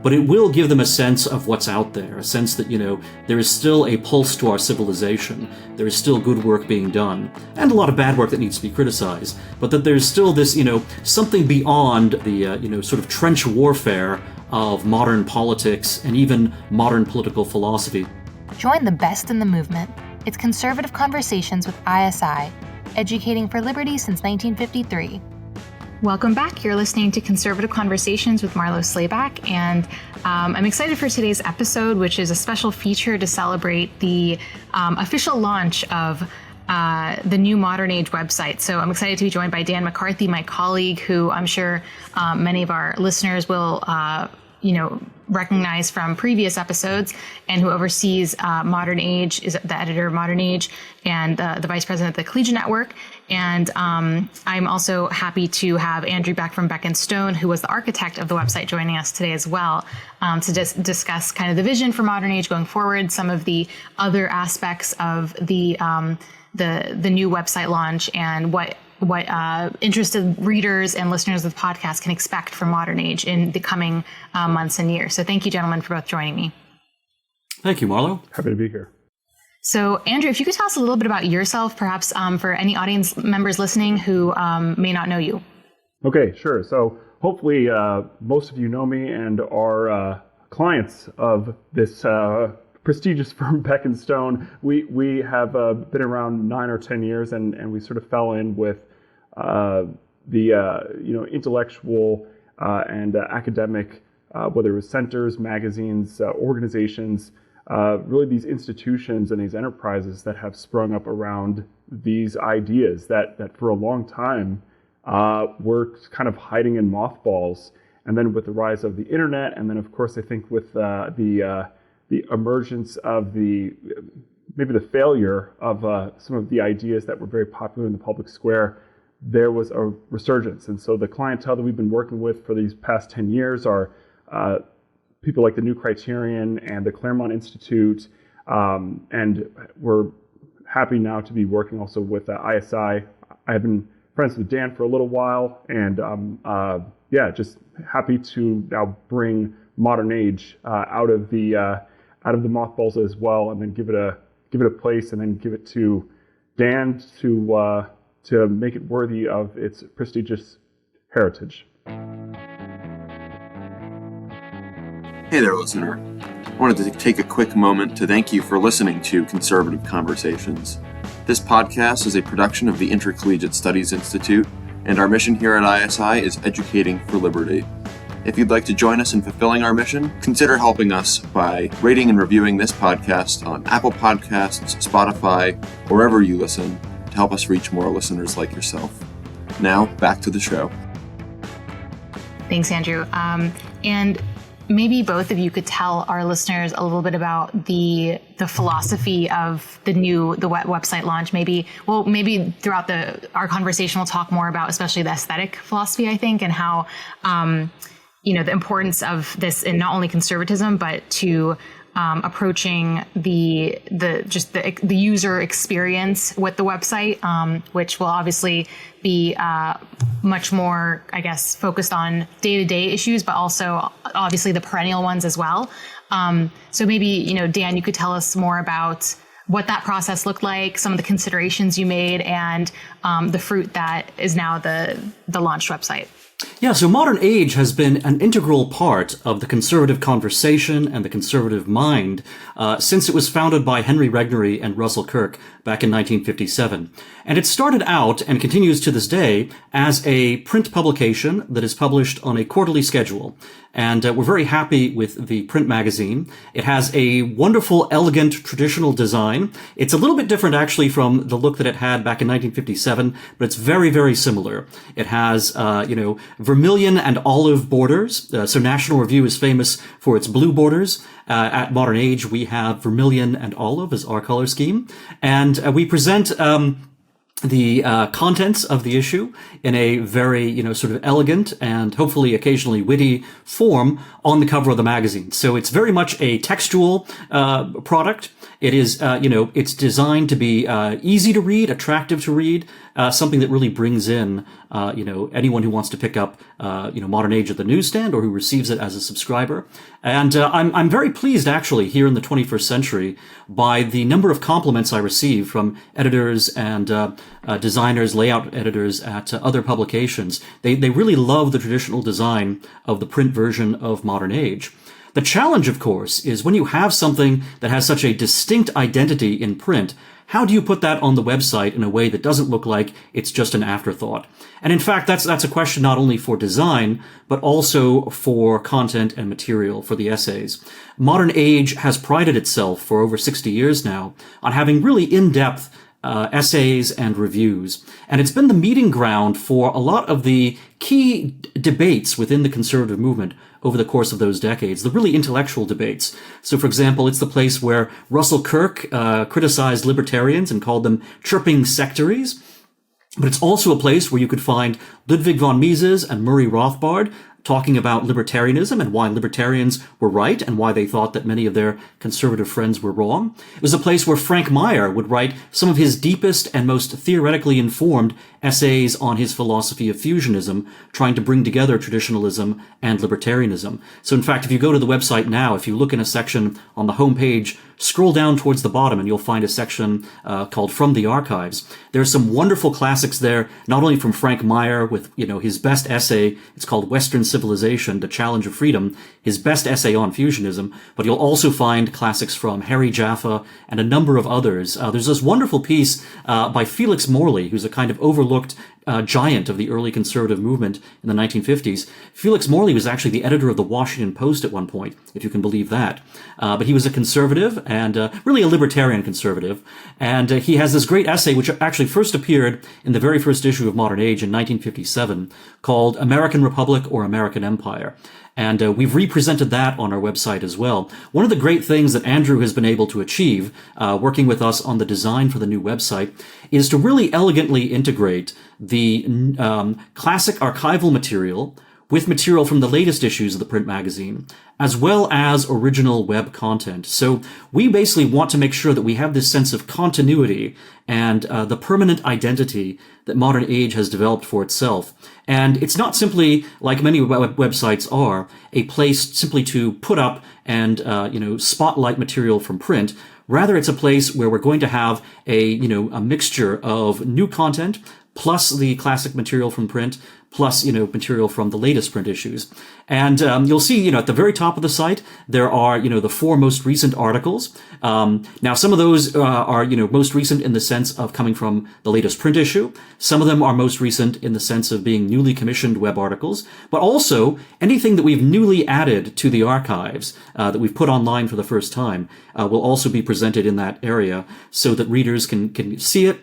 but it will give them a sense of what's out there, a sense that, there is still a pulse to our civilization, there is still good work being done, and a lot of bad work that needs to be criticized, but that there's still this, something beyond the, sort of trench warfare of modern politics and even modern political philosophy. Join the best in the movement. It's Conservative Conversations with ISI, educating for liberty since 1953. Welcome back. You're listening to Conservative Conversations with Marlo Slayback, and I'm excited for today's episode, which is a special feature to celebrate the official launch of the new Modern Age website. So I'm excited to be joined by Dan McCarthy, my colleague, who I'm sure many of our listeners will recognize from previous episodes, and who oversees Modern Age, is the editor of Modern Age and the vice president of the Collegiate Network. And I'm also happy to have Andrew Beck from Beck Stone, who was the architect of the website, joining us today as well, to discuss kind of the vision for Modern Age going forward, some of the other aspects of the new website launch, and what interested readers and listeners of the podcast can expect from Modern Age in the coming months and years. So thank you, gentlemen, for both joining me. Thank you, Marlo. Happy to be here. So, Andrew, if you could tell us a little bit about yourself, perhaps for any audience members listening who may not know you. Okay, sure. So hopefully most of you know me and are clients of this prestigious firm, Beck Stone. We have been around 9 or 10 years, and we sort of fell in with the intellectual and academic, whether it was centers, magazines, organizations, really these institutions and these enterprises that have sprung up around these ideas that for a long time were kind of hiding in mothballs. And then with the rise of the internet, and then of course I think with the emergence of maybe the failure of some of the ideas that were very popular in the public square, there was a resurgence. And so the clientele that we've been working with for these past 10 years are people like the New Criterion and the Claremont Institute, and we're happy now to be working also with ISI. I have been friends with Dan for a little while, and just happy to now bring Modern Age out of the mothballs as well, and then give it a place, and then give it to Dan to make it worthy of its prestigious heritage. Hey there, listener. I wanted to take a quick moment to thank you for listening to Conservative Conversations. This podcast is a production of the Intercollegiate Studies Institute, and our mission here at ISI is educating for liberty. If you'd like to join us in fulfilling our mission, consider helping us by rating and reviewing this podcast on Apple Podcasts, Spotify, wherever you listen, to help us reach more listeners like yourself. Now, back to the show. Thanks, Andrew. And maybe both of you could tell our listeners a little bit about the philosophy of the website launch. Maybe throughout our conversation, we'll talk more about especially the aesthetic philosophy, I think, and how the importance of this in not only conservatism, but to approaching the user experience with the website, which will obviously be much more, I guess, focused on day-to-day issues, but also obviously the perennial ones as well. So maybe, Dan, you could tell us more about what that process looked like, some of the considerations you made, and the fruit that is now the launched website. Yeah, so Modern Age has been an integral part of the conservative conversation and the conservative mind since it was founded by Henry Regnery and Russell Kirk back in 1957. And it started out, and continues to this day, as a print publication that is published on a quarterly schedule. And we're very happy with the print magazine. It has a wonderful, elegant, traditional design. It's a little bit different, actually, from the look that it had back in 1957, but it's very, very similar. It has, vermilion and olive borders. So National Review is famous for its blue borders. At Modern Age, we have vermilion and olive as our color scheme. And we present the contents of the issue in a very, sort of elegant and hopefully occasionally witty form on the cover of the magazine. So it's very much a textual product. It is, it's designed to be easy to read, attractive to read, something that really brings in, anyone who wants to pick up, Modern Age at the newsstand or who receives it as a subscriber. And I'm very pleased, actually, here in the 21st century by the number of compliments I receive from editors and designers, layout editors at other publications. They really love the traditional design of the print version of Modern Age. The challenge, of course, is when you have something that has such a distinct identity in print, how do you put that on the website in a way that doesn't look like it's just an afterthought? And in fact, that's a question not only for design, but also for content and material for the essays. Modern Age has prided itself for over 60 years now on having really in-depth essays and reviews. And it's been the meeting ground for a lot of the key debates within the conservative movement over the course of those decades, the really intellectual debates. So, for example, it's the place where Russell Kirk criticized libertarians and called them chirping sectaries. But it's also a place where you could find Ludwig von Mises and Murray Rothbard talking about libertarianism and why libertarians were right and why they thought that many of their conservative friends were wrong. It was a place where Frank Meyer would write some of his deepest and most theoretically informed essays on his philosophy of fusionism, trying to bring together traditionalism and libertarianism. So in fact, if you go to the website now, if you look in a section on the homepage, scroll down towards the bottom and you'll find a section called From the Archives. There's some wonderful classics there, not only from Frank Meyer with, his best essay, it's called Western Civilization, The Challenge of Freedom, his best essay on fusionism, but you'll also find classics from Harry Jaffa and a number of others. There's this wonderful piece by Felix Morley, who's a kind of overlooked giant of the early conservative movement in the 1950s. Felix Morley was actually the editor of the Washington Post at one point, if you can believe that. But he was a conservative and really a libertarian conservative. And he has this great essay, which actually first appeared in the very first issue of Modern Age in 1957, called American Republic or American Empire. And we've represented that on our website as well. One of the great things that Andrew has been able to achieve, working with us on the design for the new website, is to really elegantly integrate the classic archival material with material from the latest issues of the print magazine, as well as original web content. So we basically want to make sure that we have this sense of continuity and the permanent identity that Modern Age has developed for itself. And it's not simply, like many websites are, a place simply to put up and spotlight material from print. Rather, it's a place where we're going to have a mixture of new content plus the classic material from print, plus, material from the latest print issues. And you'll see, at the very top of the site, there are, the 4 most recent articles. Now, some of those are, most recent in the sense of coming from the latest print issue. Some of them are most recent in the sense of being newly commissioned web articles. But also, anything that we've newly added to the archives that we've put online for the first time will also be presented in that area so that readers can see it,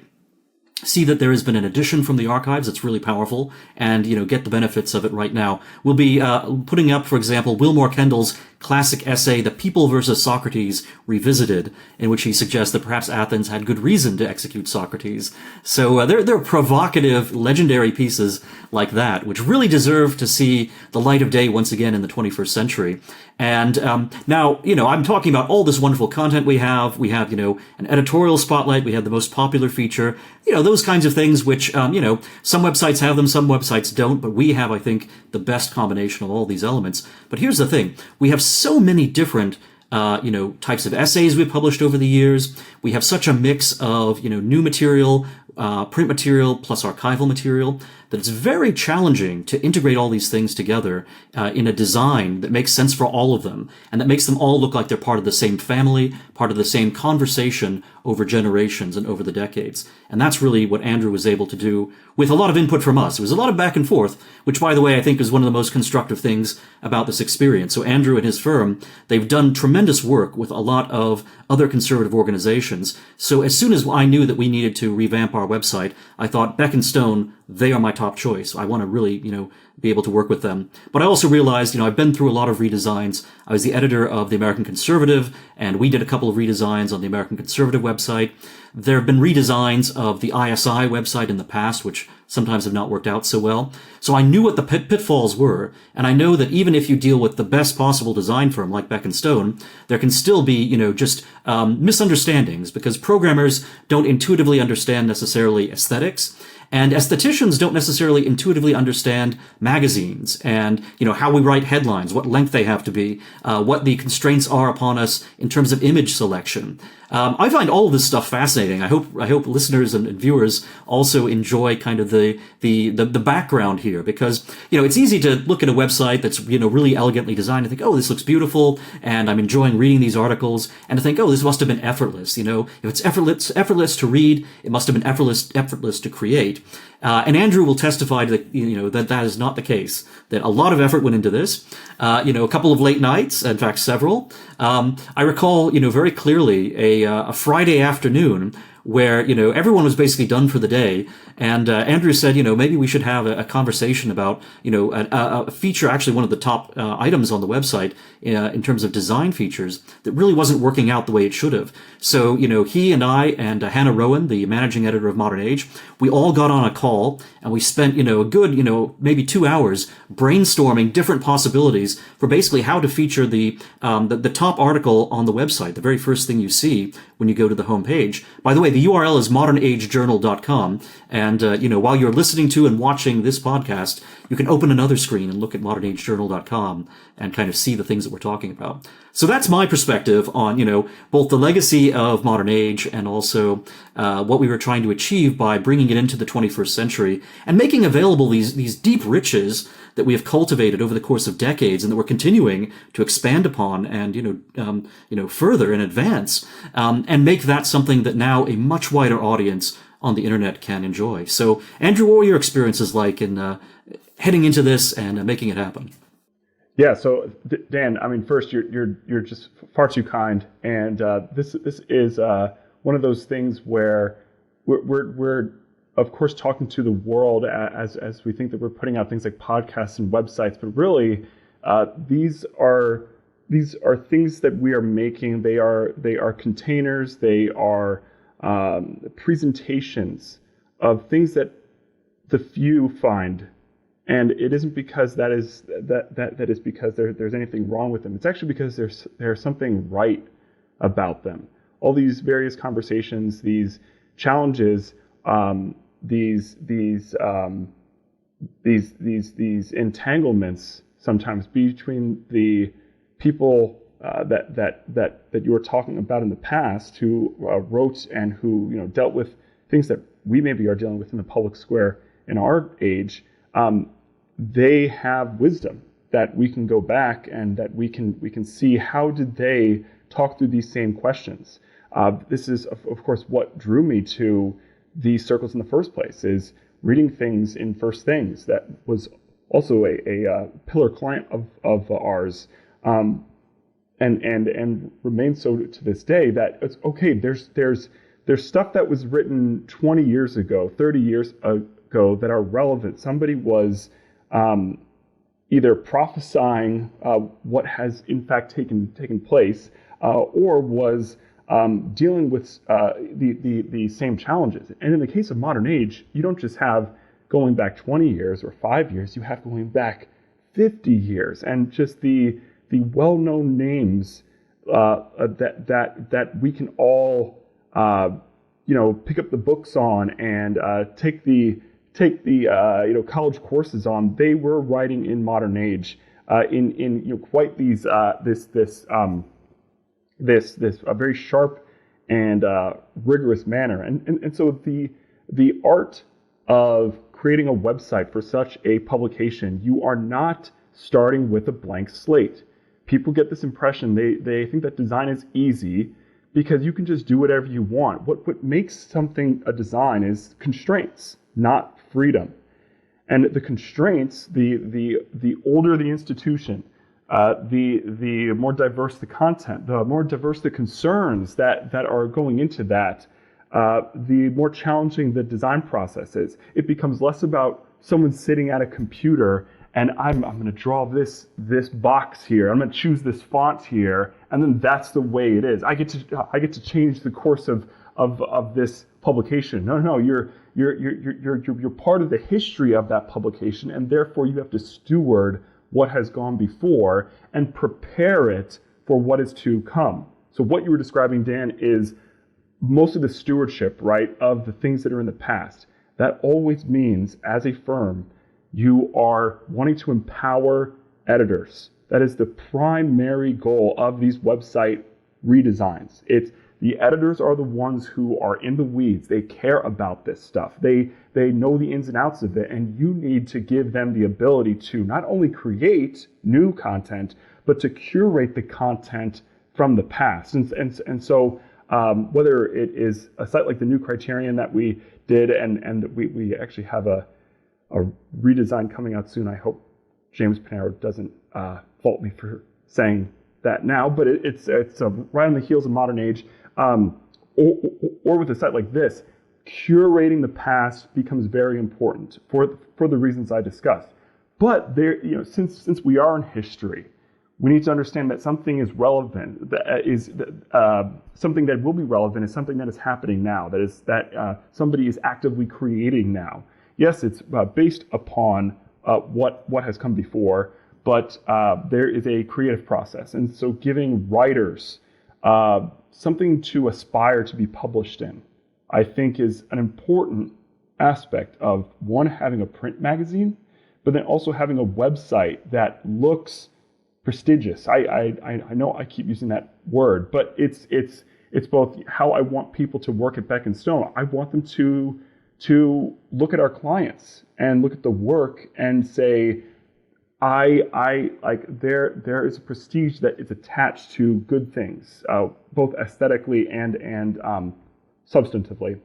see that there has been an addition from the archives that's really powerful, and get the benefits of it right now. We'll be putting up, for example, Wilmore Kendall's classic essay, The People versus Socrates Revisited, in which he suggests that perhaps Athens had good reason to execute Socrates. So there are provocative, legendary pieces like that, which really deserve to see the light of day once again in the 21st century. And now, I'm talking about all this wonderful content we have. We have, an editorial spotlight. We have the most popular feature. Those kinds of things which, some websites have them, some websites don't. But we have, I think, the best combination of all these elements. But here's the thing. We have so many different types of essays we've published over the years. We have such a mix of, new material, print material plus archival material, that it's very challenging to integrate all these things together in a design that makes sense for all of them, and that makes them all look like they're part of the same family, part of the same conversation over generations and over the decades. And that's really what Andrew was able to do with a lot of input from us. It was a lot of back and forth, which, by the way, I think is one of the most constructive things about this experience. So Andrew and his firm, they've done tremendous work with a lot of other conservative organizations. So as soon as I knew that we needed to revamp our website, I thought Beck Stone, they are my top choice. I want to really, be able to work with them. But I also realized, I've been through a lot of redesigns. I was the editor of the American Conservative, and we did a couple of redesigns on the American Conservative website. There have been redesigns of the ISI website in the past, which sometimes have not worked out so well. So I knew what the pitfalls were, and I know that even if you deal with the best possible design firm like Beck Stone, there can still be, just misunderstandings, because programmers don't intuitively understand necessarily aesthetics. And aestheticians don't necessarily intuitively understand magazines and, how we write headlines, what length they have to be, what the constraints are upon us in terms of image selection. I find all of this stuff fascinating. I hope listeners and viewers also enjoy kind of the background here, because, it's easy to look at a website that's, really elegantly designed and think, oh, this looks beautiful, and I'm enjoying reading these articles, and to think, oh, this must have been effortless. If it's effortless to read, it must have been effortless to create. And Andrew will testify that, that is not the case, that a lot of effort went into this. A couple of late nights, in fact, several. I recall, very clearly a Friday afternoon where, everyone was basically done for the day. And Andrew said, maybe we should have a conversation about, a feature, actually one of the top items on the website in terms of design features that really wasn't working out the way it should have. So, he and I and Hannah Rowan, the managing editor of Modern Age, we all got on a call and we spent, a good, maybe 2 hours brainstorming different possibilities for basically how to feature the top article on the website, the very first thing you see when you go to the homepage. By the way, the URL is modernagejournal.com. And, while you're listening to and watching this podcast, you can open another screen and look at modernagejournal.com and kind of see the things that we're talking about. So that's my perspective on, both the legacy of Modern Age and also what we were trying to achieve by bringing it into the 21st century and making available these deep riches that we have cultivated over the course of decades and that we're continuing to expand upon and, further and advance, and make that something that now a much wider audience on the internet can enjoy. So, Andrew, what were your experiences like in heading into this and making it happen? Yeah. So, Dan, I mean, first, you're just far too kind, and this is one of those things where we're of course talking to the world as we think that we're putting out things like podcasts and websites, but really these are things that we are making. They are containers. They are presentations of things that the few find, and it isn't because that is because there's anything wrong with them. It's actually because there's something right about them. All these various conversations, these challenges, these entanglements sometimes between the people that you were talking about in the past, who wrote and who dealt with things that we maybe are dealing with in the public square in our age. They have wisdom that we can go back and that we can see how did they talk through these same questions. This is of course what drew me to these circles in the first place, is reading things in First Things. That was also a pillar client of ours. And remains so to this day, that it's okay. There's stuff that was written 20 years ago, 30 years ago that are relevant. Somebody was either prophesying what has in fact taken place, or was dealing with the same challenges. And in the case of Modern Age, you don't just have going back 20 years or 5 years. You have going back 50 years, and just the well-known names that we can all pick up the books on and take the college courses on. They were writing in Modern Age in quite these this very sharp and rigorous manner. And so the art of creating a website for such a publication, you are not starting with a blank slate. People get this impression, they think that design is easy because you can just do whatever you want. What makes something a design is constraints, not freedom. And the constraints, the older the institution, the more diverse the content, the more diverse the concerns that are going into that, the more challenging the design process is. It becomes less about someone sitting at a computer and I'm going to draw this box here. I'm going to choose this font here, and then that's the way it is. I get to change the course of this publication. No, you're part of the history of that publication, and therefore you have to steward what has gone before and prepare it for what is to come. So what you were describing, Dan, is most of the stewardship, right, of the things that are in the past. that always means, as a firm, you are wanting to empower editors. That is the primary goal of these website redesigns. It's the editors are the ones who are in the weeds. They care about this stuff. They know the ins and outs of it, and you need to give them the ability to not only create new content, but to curate the content from the past. And so whether it is a site like the New Criterion that we did, and we actually have a redesign coming out soon. I hope James Panero doesn't fault me for saying that now, but it's right on the heels of Modern Age. Or with a site like this, curating the past becomes very important for the reasons I discussed. But since we are in history, we need to understand that something is relevant. Something that will be relevant is something that is happening now. That somebody is actively creating now. Yes, it's based upon what has come before, but there is a creative process, and so giving writers something to aspire to be published in, I think, is an important aspect of one, having a print magazine, but then also having a website that looks prestigious. I know I keep using that word, but it's both how I want people to work at Beck Stone. I want them to look at our clients and look at the work and say, I like there is a prestige that is attached to good things, both aesthetically and substantively.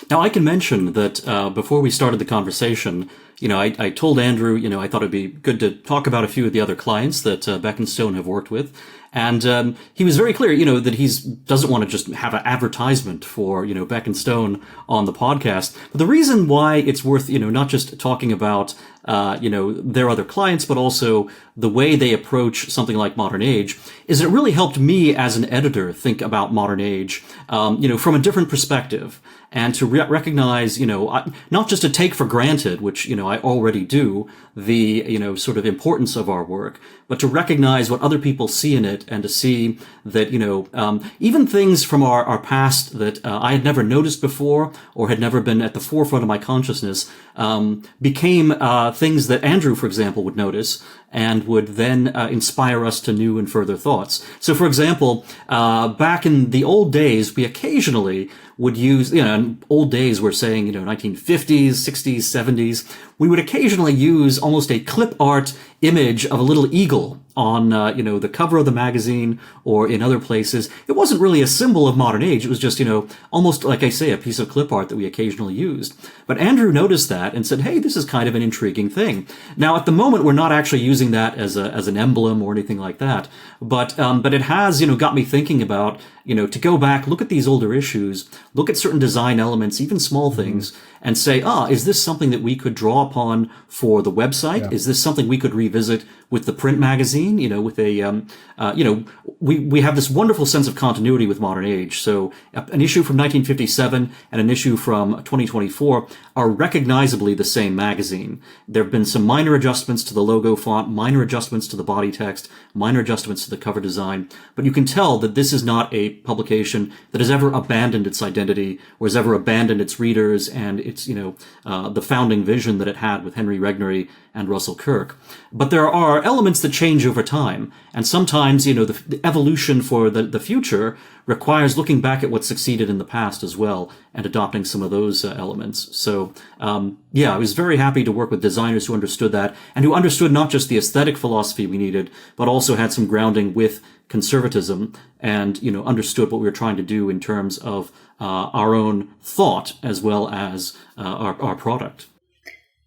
Now, I can mention that before we started the conversation, I told Andrew, I thought it'd be good to talk about a few of the other clients that Beck Stone have worked with. And he was very clear, that he doesn't want to just have an advertisement for, Beck Stone on the podcast. But the reason why it's worth, not just talking about, their other clients, but also the way they approach something like Modern Age, is it really helped me as an editor think about Modern Age, from a different perspective. And to recognize, not just to take for granted, which, I already do, the, sort of importance of our work, but to recognize what other people see in it and to see that, even things from our past that I had never noticed before or had never been at the forefront of my consciousness, became things that Andrew, for example, would notice and would then inspire us to new and further thoughts. So, for example, back in the old days, we occasionally would use, in old days, we're saying, 1950s, 60s, 70s, we would occasionally use almost a clip art image of a little eagle on, the cover of the magazine or in other places. It wasn't really a symbol of Modern Age. It was just, almost like I say, a piece of clip art that we occasionally used. But Andrew noticed that and said, hey, this is kind of an intriguing thing. Now, at the moment, we're not actually using that as an emblem or anything like that. But it has, got me thinking about, to go back, look at these older issues, look at certain design elements, even small things, and say, is this something that we could draw upon for the website? Yeah. Is this something we could revisit with the print magazine? With a, we have this wonderful sense of continuity with Modern Age. So an issue from 1957 and an issue from 2024 are recognizably the same magazine. There have been some minor adjustments to the logo font, minor adjustments to the body text, minor adjustments to the cover design, but you can tell that this is not a publication that has ever abandoned its identity or has ever abandoned its readers and its, the founding vision that it had with Henry Regnery and Russell Kirk. But there are elements that change over time. And sometimes, the evolution for the future requires looking back at what succeeded in the past as well and adopting some of those elements. So, I was very happy to work with designers who understood that and who understood not just the aesthetic philosophy we needed, but also had some grounding with conservatism and, understood what we were trying to do in terms of our own thought as well as our product.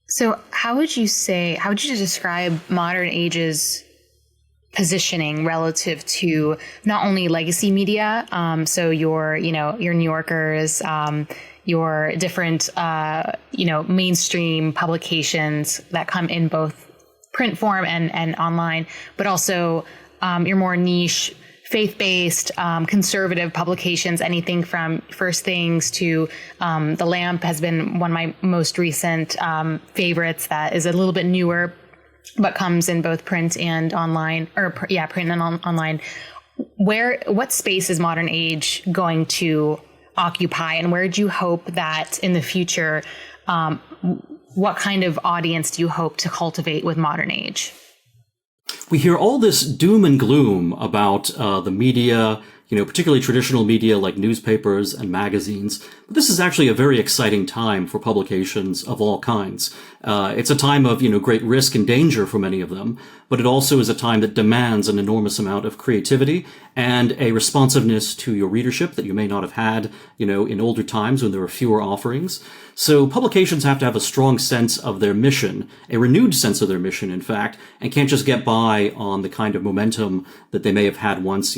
So how would you describe Modern Age's positioning relative to not only legacy media, so your New Yorkers, your different, mainstream publications that come in both print form and online, but also your more niche, faith-based, conservative publications, anything from First Things to The Lamp has been one of my most recent favorites that is a little bit newer, but comes in both print and online, print and online. What space is Modern Age going to occupy, and where do you hope that in the future what kind of audience do you hope to cultivate with Modern Age? We hear all this doom and gloom about the media, particularly traditional media like newspapers and magazines. But this is actually a very exciting time for publications of all kinds. It's a time of, great risk and danger for many of them, but it also is a time that demands an enormous amount of creativity and a responsiveness to your readership that you may not have had, in older times when there were fewer offerings. So publications have to have a strong sense of their mission, a renewed sense of their mission, in fact, and can't just get by on the kind of momentum that they may have had once,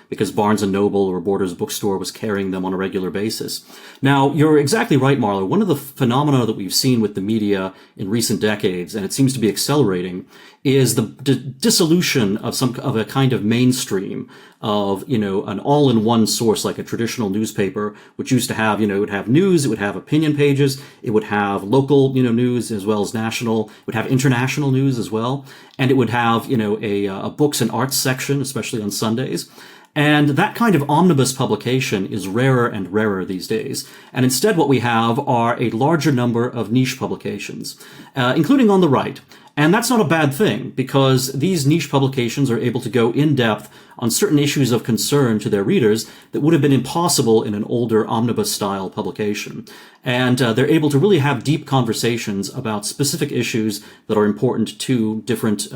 because Barnes & Noble or Borders Bookstore was carrying them on a regular basis. Now, you're exactly right, Marla. One of the phenomena that we've seen with the media in recent decades, and it seems to be accelerating, is the dissolution of a kind of mainstream of, an all-in-one source like a traditional newspaper, which used to have, it would have news, it would have opinion pages, it would have local, news as well as national, it would have international news as well, and it would have, a books and arts section, especially on Sundays. And that kind of omnibus publication is rarer and rarer these days. And instead what we have are a larger number of niche publications, including on the right. And that's not a bad thing, because these niche publications are able to go in depth on certain issues of concern to their readers that would have been impossible in an older omnibus-style publication. And they're able to really have deep conversations about specific issues that are important to different,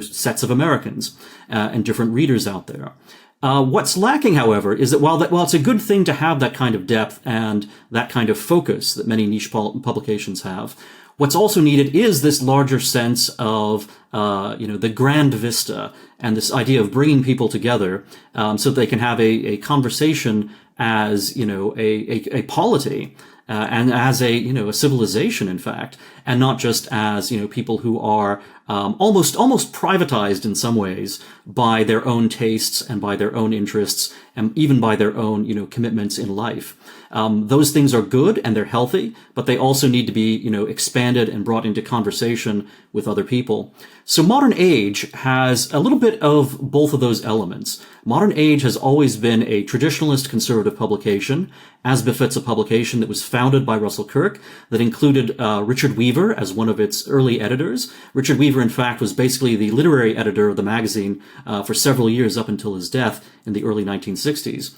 sets of Americans and different readers out there. What's lacking, however, is that while it's a good thing to have that kind of depth and that kind of focus that many niche publications have, what's also needed is this larger sense of, the grand vista and this idea of bringing people together so that they can have a conversation as, a polity. And as a civilization, in fact, and not just as, people who are almost privatized in some ways by their own tastes and by their own interests and even by their own, commitments in life. Those things are good and they're healthy, but they also need to be, expanded and brought into conversation with other people. So Modern Age has a little bit of both of those elements. Modern Age has always been a traditionalist conservative publication, as befits a publication that was founded by Russell Kirk, that included Richard Weaver as one of its early editors. Richard Weaver, in fact, was basically the literary editor of the magazine for several years up until his death in the early 1960s.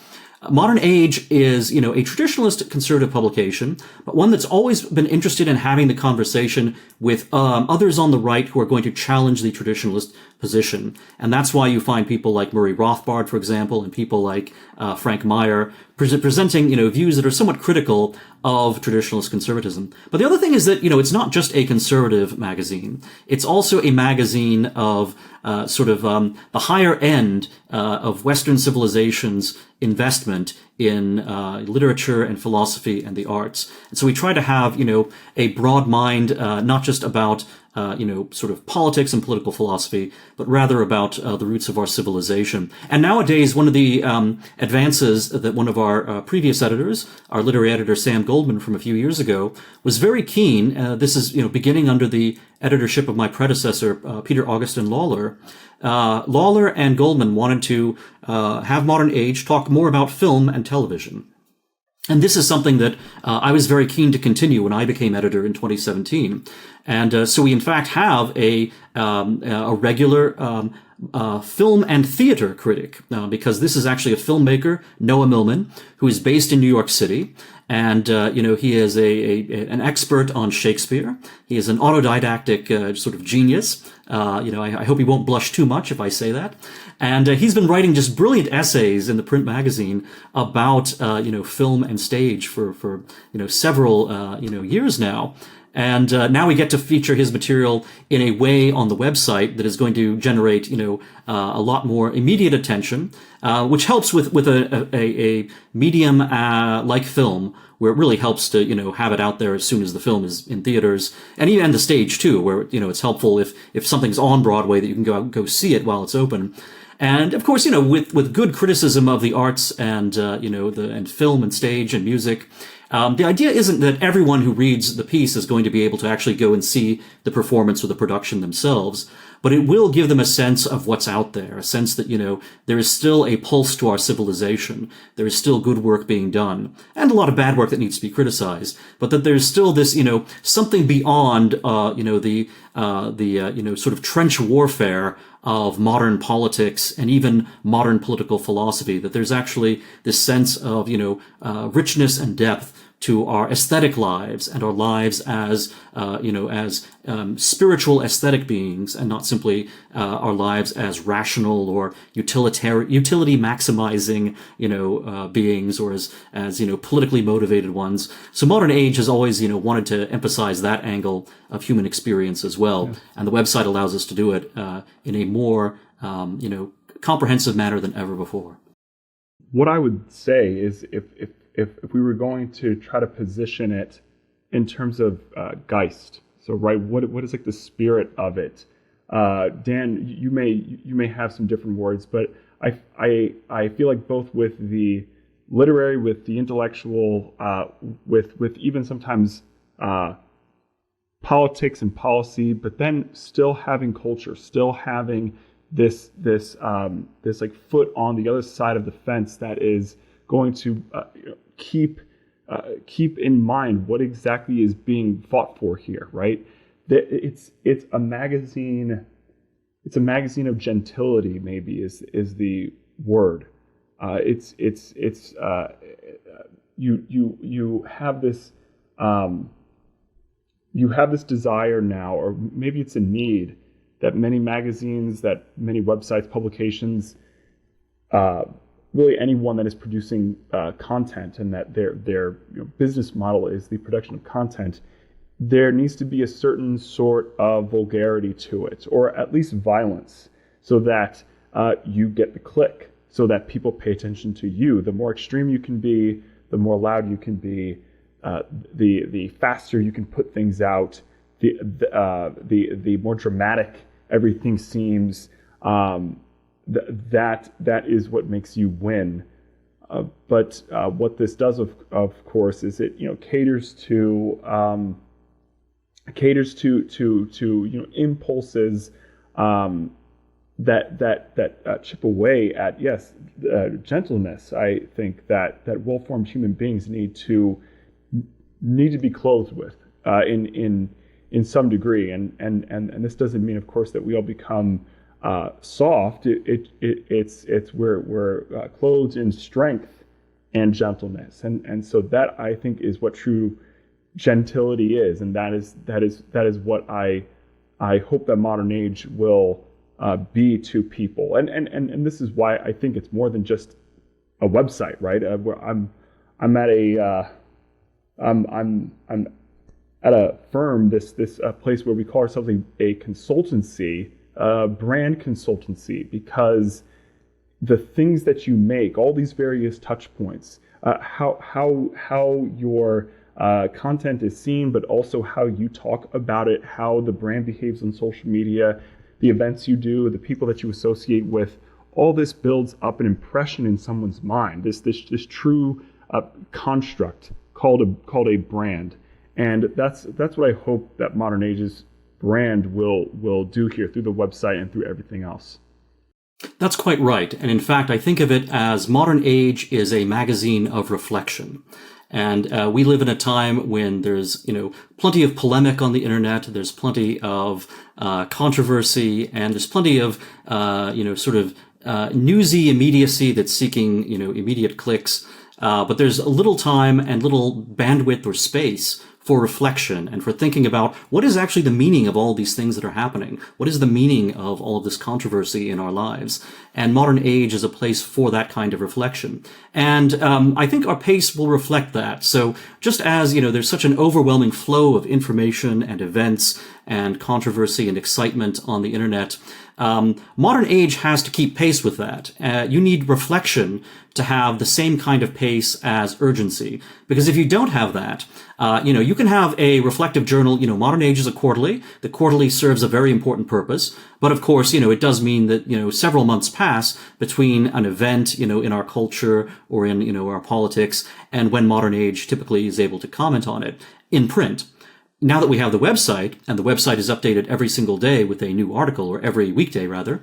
Modern Age is, a traditionalist conservative publication, but one that's always been interested in having the conversation with others on the right who are going to challenge the traditionalist position. And that's why you find people like Murray Rothbard, for example, and people like Frank Meyer presenting, views that are somewhat critical of traditionalist conservatism. But the other thing is that, it's not just a conservative magazine. It's also a magazine of the higher end of Western civilization's investment in literature and philosophy and the arts. And so we try to have, a broad mind, not just about politics and political philosophy, but rather about the roots of our civilization. And nowadays, one of the advances that one of our previous editors, our literary editor Sam Goldman from a few years ago, was very keen. This is beginning under the editorship of my predecessor, Peter Augustin Lawler. Lawler and Goldman wanted to have Modern Age talk more about film and television. And this is something that I was very keen to continue when I became editor in 2017. And so we, in fact, have a regular film and theater critic, because this is actually a filmmaker, Noah Millman, who is based in New York City. And, he is an expert on Shakespeare. He is an autodidactic sort of genius. I hope he won't blush too much if I say that. And he's been writing just brilliant essays in the print magazine about, film and stage for several, years now. And now we get to feature his material in a way on the website that is going to generate, a lot more immediate attention, which helps with a medium like film, where it really helps to have it out there as soon as the film is in theaters, and even the stage too, where it's helpful if something's on Broadway that you can go see it while it's open. And of course, with good criticism of the arts and, and film and stage and music, the idea isn't that everyone who reads the piece is going to be able to actually go and see the performance or the production themselves, but it will give them a sense of what's out there, a sense that, there is still a pulse to our civilization. There is still good work being done, and a lot of bad work that needs to be criticized, but that there's still this, something beyond, the sort of trench warfare of modern politics and even modern political philosophy, that there's actually this sense of, richness and depth to our aesthetic lives and our lives as, spiritual aesthetic beings, and not simply our lives as rational or utility maximizing, beings, or as politically motivated ones. So modern age has always, wanted to emphasize that angle of human experience as well, and the website allows us to do it in a more, comprehensive manner than ever before. What I would say is if we were going to try to position it in terms of Geist, so right, what is like the spirit of it? Dan, you may have some different words, but I feel like both with the literary, with the intellectual, with even sometimes politics and policy, but then still having culture, still having this like foot on the other side of the fence that is going to keep in mind what exactly is being fought for here, right? It's a magazine. It's a magazine of gentility, maybe is the word. You have this desire now, or maybe it's a need, that many magazines, that many websites, publications, really anyone that is producing content, and that their business model is the production of content, there needs to be a certain sort of vulgarity to it, or at least violence, so that you get the click, so that people pay attention to you. The more extreme you can be, the more loud you can be, the faster you can put things out, the more dramatic everything seems. That is what makes you win. But what this does, of course, is it caters to impulses that chip away at gentleness. I think that well-formed human beings need to be clothed with in some degree, and this doesn't mean, of course, that we all become soft. It's we're clothed in strength and gentleness, and so that, I think, is what true gentility is, and that is what I hope that modern age will be to people, and this is why I think it's more than just a website, right? Where I'm at a firm, this place where we call ourselves a consultancy, brand consultancy, because the things that you make, all these various touch points, how your content is seen, but also how you talk about it, how the brand behaves on social media, the events you do, the people that you associate with, all this builds up an impression in someone's mind. This true construct called a brand, and that's what I hope that Modern Age's brand will do here through the website and through everything else. That's quite right. And in fact, I think of it as Modern Age is a magazine of reflection. And we live in a time when there's, plenty of polemic on the internet. There's plenty of controversy, and there's plenty of, newsy immediacy that's seeking, immediate clicks. But there's little time and little bandwidth or space for reflection and for thinking about what is actually the meaning of all these things that are happening. What is the meaning of all of this controversy in our lives? And Modern Age is a place for that kind of reflection. And I think our pace will reflect that. So just as, there's such an overwhelming flow of information and events and controversy and excitement on the internet, Modern age has to keep pace with that. You need reflection to have the same kind of pace as urgency. Because if you don't have that, you can have a reflective journal. Modern age is a quarterly. The quarterly serves a very important purpose. But of course, it does mean that, several months pass between an event, in our culture or in, our politics, and when modern age typically is able to comment on it in print. Now that we have the website, and the website is updated every single day with a new article, or every weekday rather,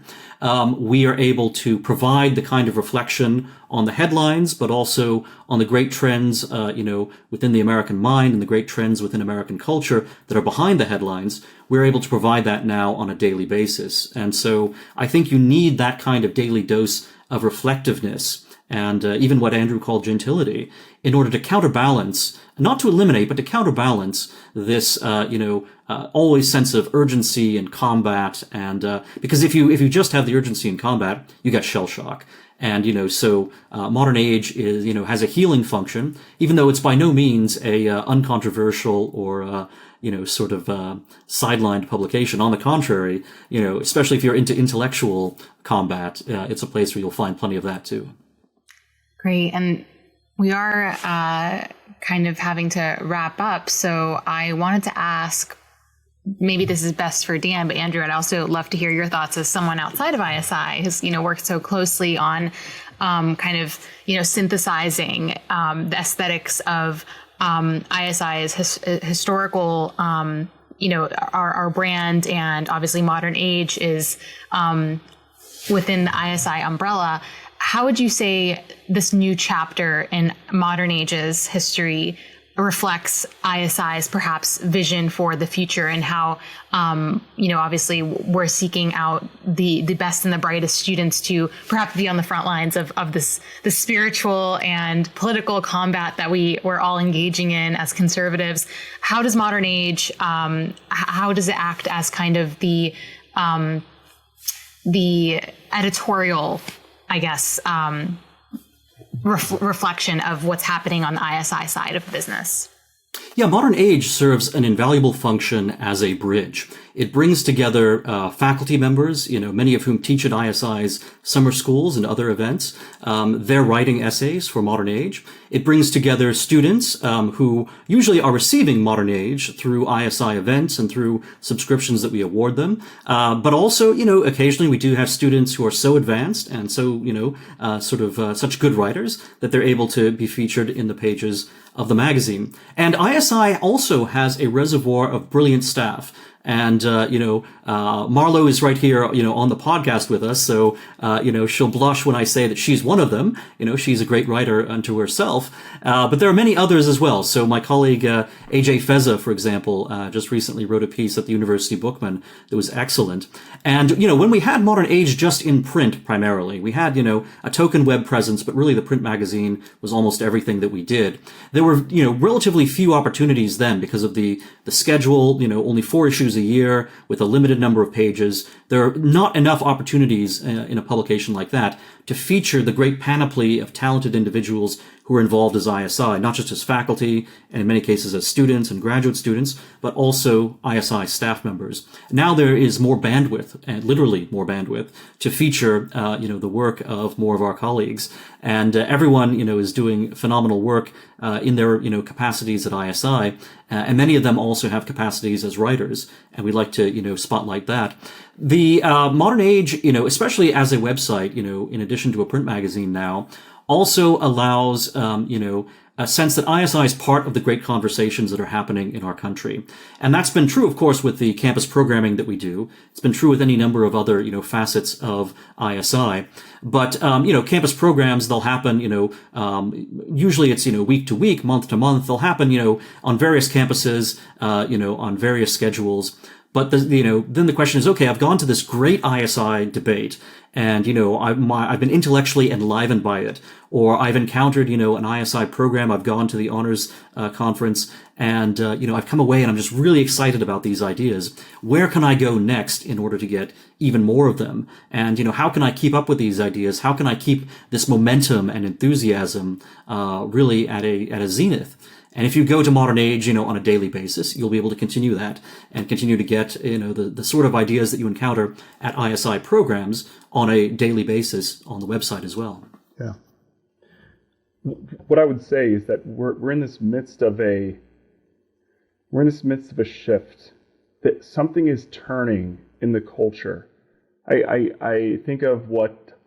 we are able to provide the kind of reflection on the headlines, but also on the great trends, within the American mind and the great trends within American culture that are behind the headlines. We're able to provide that now on a daily basis. And so I think you need that kind of daily dose of reflectiveness and even what Andrew called gentility in order to counterbalance, not to eliminate, but to counterbalance this, always sense of urgency and combat. And because if you just have the urgency and combat, you get shell shock. And, so modern age is, has a healing function, even though it's by no means a uncontroversial or, sidelined publication. On the contrary, especially if you're into intellectual combat, it's a place where you'll find plenty of that too. Great. And we are kind of having to wrap up. So I wanted to ask, maybe this is best for Dan, but Andrew, I'd also love to hear your thoughts as someone outside of ISI who's, worked so closely on synthesizing the aesthetics of ISI's historical, our brand, and obviously modern age is within the ISI umbrella. How would you say this new chapter in modern age's history reflects ISI's perhaps vision for the future, and how, obviously we're seeking out the best and the brightest students to perhaps be on the front lines of the spiritual and political combat that we're all engaging in as conservatives? How does modern age, how does it act as kind of the editorial, I guess, reflection of what's happening on the ISI side of the business? Yeah, modern age serves an invaluable function as a bridge. It brings together faculty members, many of whom teach at ISI's summer schools and other events. They're writing essays for modern age. It brings together students who usually are receiving modern age through ISI events and through subscriptions that we award them. But also, occasionally we do have students who are so advanced and so, such good writers that they're able to be featured in the pages of the magazine. And ISI also has a reservoir of brilliant staff. And, Marlo is right here, on the podcast with us. So, she'll blush when I say that she's one of them. She's a great writer unto herself. But there are many others as well. So my colleague, AJ Feza, for example, just recently wrote a piece at the University Bookman that was excellent. And, when we had Modern Age just in print primarily, we had, a token web presence, but really the print magazine was almost everything that we did. There were, relatively few opportunities then because of the schedule, only 4 issues a year with a limited number of pages. There are not enough opportunities in a publication like that to feature the great panoply of talented individuals who are involved as ISI, not just as faculty, and in many cases as students and graduate students, but also ISI staff members. Now there is more bandwidth, and literally more bandwidth, to feature, the work of more of our colleagues. And everyone, is doing phenomenal work in their, capacities at ISI. And many of them also have capacities as writers, and we'd like to, spotlight that. The Modern Age, especially as a website, in addition to a print magazine now, also allows, a sense that ISI is part of the great conversations that are happening in our country. And that's been true, of course, with the campus programming that we do. It's been true with any number of other, facets of ISI. But, campus programs, they'll happen, usually it's, week to week, month to month. They'll happen, on various campuses, on various schedules. But then the question is, okay, I've gone to this great ISI debate, and I've been intellectually enlivened by it, or I've encountered an ISI program. I've gone to the honors conference, and I've come away and I'm just really excited about these ideas. Where can I go next in order to get even more of them? And how can I keep up with these ideas? How can I keep this momentum and enthusiasm really at a zenith? And if you go to Modern Age, on a daily basis, you'll be able to continue that and continue to get, the sort of ideas that you encounter at ISI programs on a daily basis on the website as well. Yeah. What I would say is that we're in this midst of a shift, that something is turning in the culture. I think of what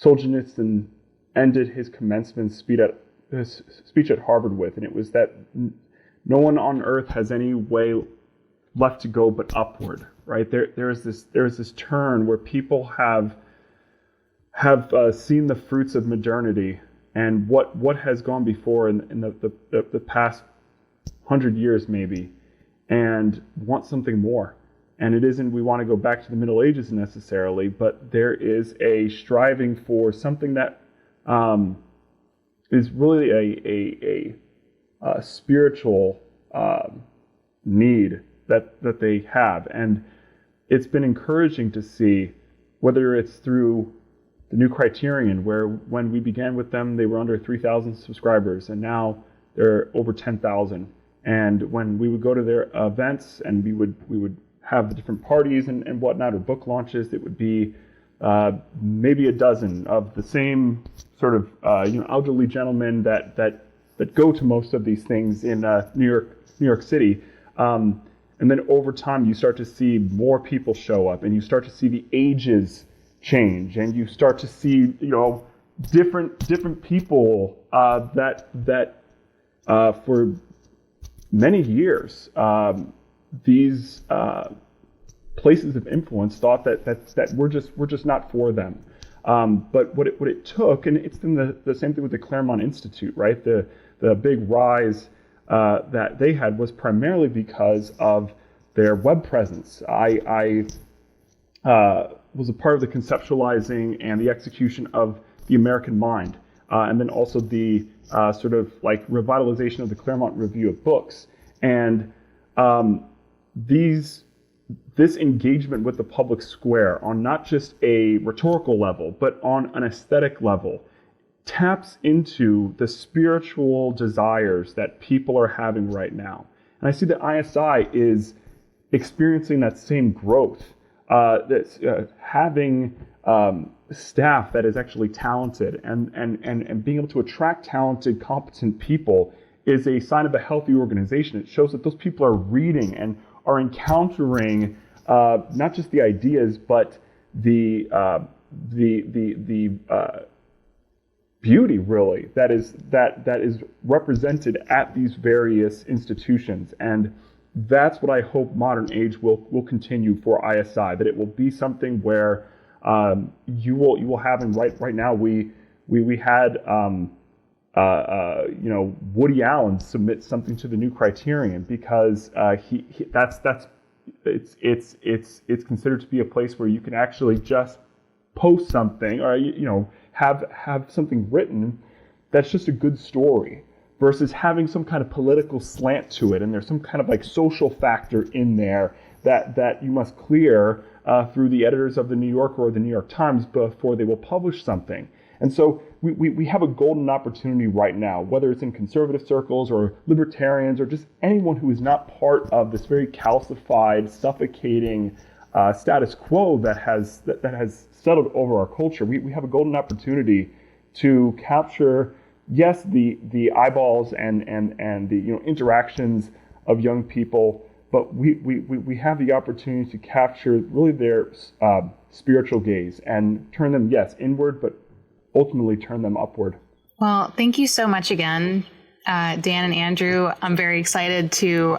Solzhenitsyn ended his commencement speech at Harvard with, and it was that no one on earth has any way left to go but upward. Right? There is this turn where people have seen the fruits of modernity and what has gone before in the past 100 years maybe, and want something more. And it isn't we want to go back to the Middle Ages necessarily, but there is a striving for something that is really a spiritual need that they have. And it's been encouraging to see, whether it's through the new Criterion, where when we began with them, they were under 3,000 subscribers, and now they're over 10,000. And when we would go to their events and we would have the different parties and whatnot, or book launches, it would be maybe a dozen of the same sort of elderly gentlemen that go to most of these things in New York City. And then over time, you start to see more people show up, and you start to see the ages change, and you start to see different people that for many years these places of influence thought that we're just not for them. But what it took, and it's been the same thing with the Claremont Institute, right? The big rise that they had was primarily because of their web presence. I was a part of the conceptualizing and the execution of the American Mind, and then also the sort of like revitalization of the Claremont Review of Books. And this engagement with the public square on not just a rhetorical level, but on an aesthetic level, taps into the spiritual desires that people are having right now. And I see that ISI is experiencing that same growth. That's having staff that is actually talented and being able to attract talented, competent people is a sign of a healthy organization. It shows that those people are reading and are encountering not just the ideas, but the beauty, really, that is represented at these various institutions. And that's what I hope Modern Age will continue for ISI, that it will be something where you will have, and right now we had Woody Allen submit something to the new Criterion because it's considered to be a place where you can actually just post something, or have something written that's just a good story, versus having some kind of political slant to it, and there's some kind of like social factor in there that you must clear through the editors of the New Yorker or the New York Times before they will publish something. And so we have a golden opportunity right now, whether it's in conservative circles or libertarians or just anyone who is not part of this very calcified, suffocating status quo that has settled over our culture. We have a golden opportunity to capture, yes, the eyeballs and the interactions of young people, but we have the opportunity to capture really their spiritual gaze and turn them, yes, inward, but ultimately turn them upward. Well, thank you so much again, Dan and Andrew. I'm very excited to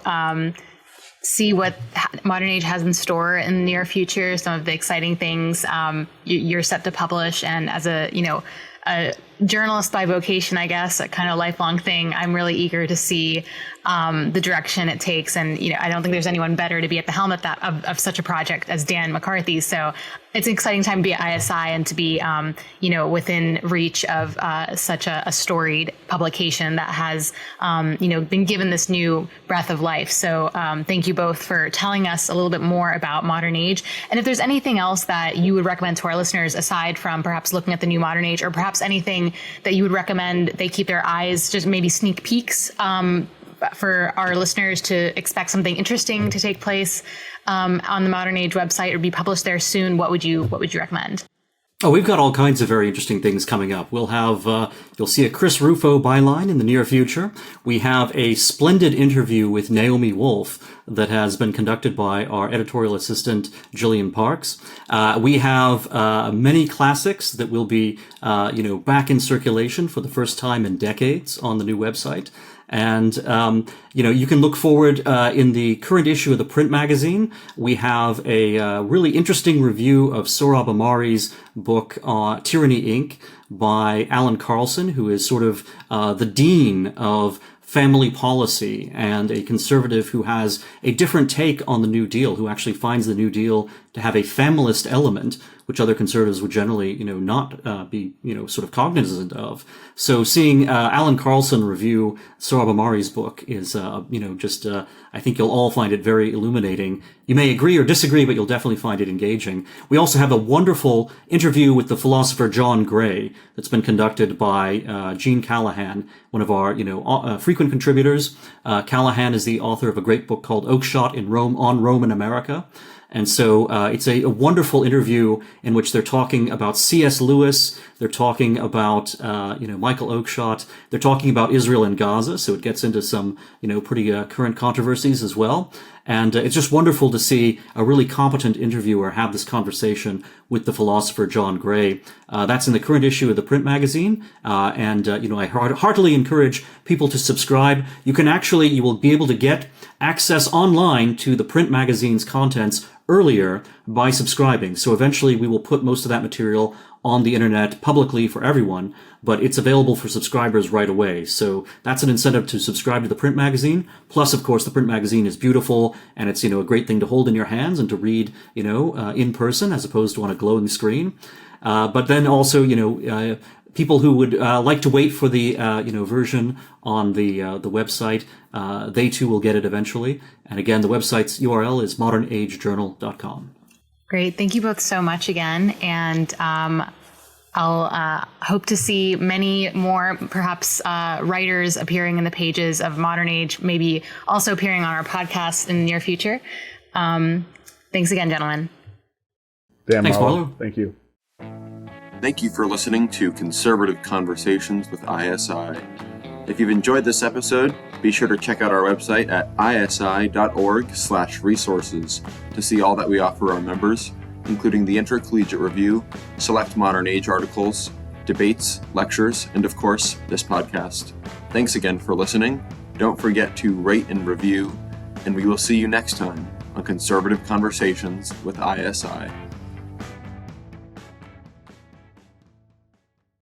see what Modern Age has in store in the near future, some of the exciting things you're set to publish. And as a journalist by vocation, I guess, a kind of lifelong thing, I'm really eager to see the direction it takes. And, I don't think there's anyone better to be at the helm of such a project as Dan McCarthy. So It's an exciting time to be at ISI and to be, within reach of such a storied publication that has, been given this new breath of life. So thank you both for telling us a little bit more about Modern Age. And if there's anything else that you would recommend to our listeners, aside from perhaps looking at the new Modern Age, or perhaps anything that you would recommend they keep their eyes, just maybe sneak peeks for our listeners to expect something interesting to take place on the Modern Age website or be published there soon, what would you recommend? Oh, we've got all kinds of very interesting things coming up. We'll have, you'll see a Chris Rufo byline in the near future. We have a splendid interview with Naomi Wolf that has been conducted by our editorial assistant, Jillian Parks. We have many classics that will be, back in circulation for the first time in decades on the new website. And, you can look forward in the current issue of the print magazine. We have a really interesting review of Sohrab Ahmari's book, Tyranny, Inc. by Alan Carlson, who is sort of the dean of family policy and a conservative who has a different take on the New Deal, who actually finds the New Deal to have a familist element, which other conservatives would generally, not be, sort of cognizant of. So seeing Alan Carlson review Sohrab Ahmari's book is, I think you'll all find it very illuminating. You may agree or disagree, but you'll definitely find it engaging. We also have a wonderful interview with the philosopher John Gray that's been conducted by Gene Callahan, one of our, frequent contributors. Callahan is the author of a great book called Oakeshott in Rome and America. And so it's a wonderful interview in which they're talking about C.S. Lewis, they're talking about Michael Oakeshott, they're talking about Israel and Gaza, so it gets into some pretty current controversies as well. And it's just wonderful to see a really competent interviewer have this conversation with the philosopher John Gray. That's in the current issue of the print magazine. I heartily encourage people to subscribe. You will be able to get access online to the print magazine's contents earlier by subscribing. So eventually we will put most of that material on the internet publicly for everyone, but it's available for subscribers right away. So that's an incentive to subscribe to the print magazine. Plus, of course, the print magazine is beautiful and it's, a great thing to hold in your hands and to read, in person as opposed to on a glowing screen. But then also, people who would like to wait for the version on the website, they too will get it eventually. And again, the website's URL is modernagejournal.com. Great. Thank you both so much again. And I'll hope to see many more, perhaps, writers appearing in the pages of Modern Age, maybe also appearing on our podcast in the near future. Thanks again, gentlemen. Thanks, Marlo. Thank you. Thank you for listening to Conservative Conversations with ISI. If you've enjoyed this episode, be sure to check out our website at isi.org/resources to see all that we offer our members, including the Intercollegiate Review, select Modern Age articles, debates, lectures, and of course, this podcast. Thanks again for listening. Don't forget to rate and review, and we will see you next time on Conservative Conversations with ISI.